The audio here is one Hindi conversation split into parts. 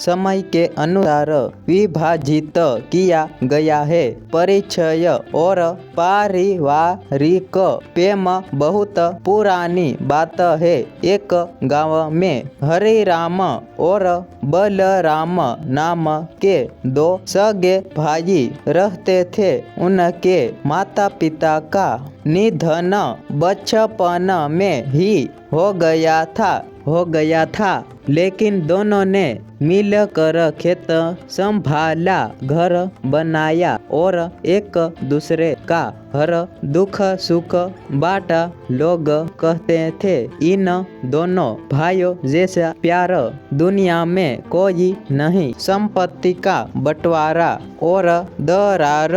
समय के अनुसार विभाजित किया गया है। परिचय और पारिवारिक प्रेम बहुत पुरानी बात है। एक गांव में हरिराम और बलराम नाम के दो सगे भाई रहते थे। उनके माता पिता का निधन बचपन में ही हो गया था, लेकिन दोनों ने मिलकर खेत संभाला, घर बनाया और एक दूसरे का हर दुख सुख बांटा। लोग कहते थे इन दोनों भाइयों जैसा प्यार दुनिया में कोई नहीं। संपत्ति का बंटवारा और दरार।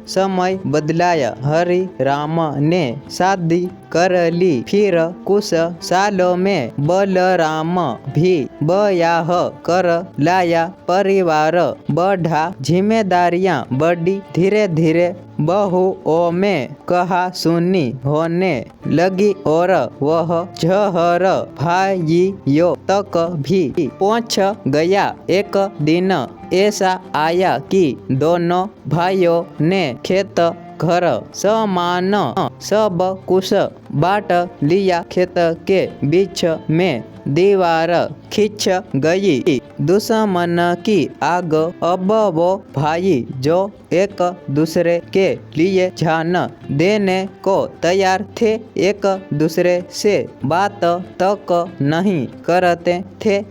समय बदलाया, हरि राम ने शादी कर ली। फिर कुछ सालों में बलराम भी ब्याह कर लाया। परिवार बढ़ा, जिम्मेदारियां बढ़ी। धीरे धीरे बहुओं में कहा सुनी होने लगी और वह जहर भाइयों तक भी पहुंच गया। एक दिन ऐसा आया कि दोनों भाइयों ने खेत घर सामान सब कुछ बांट लिया। खेत के बीच में दीवार खिंच गई। दुश्मन की आग। अब वो भाई जो एक दूसरे के लिए जान देने को तैयार थे, एक दूसरे से बात तक नहीं करते थे।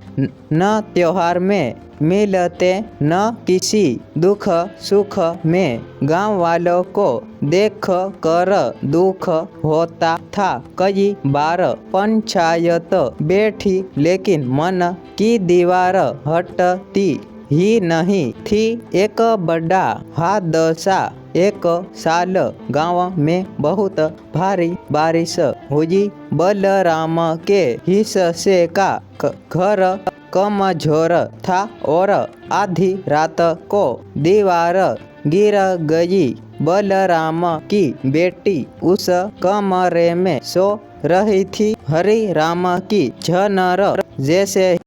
न त्योहार में मिलते, न किसी दुख सुख में। गांव वालों को देख कर दुख होता था। कई बार पंचायत बैठी, लेकिन मन की दीवार हटती ही नहीं थी। एक बड़ा हादसा। एक साल गांव में बहुत भारी बारिश हुई। बलराम के हिस्से का घर कमजोर था और आधी रात को दीवार गिर गई। बलराम की बेटी उस कमरे में सो रही थी। हरि राम की झनर जैसे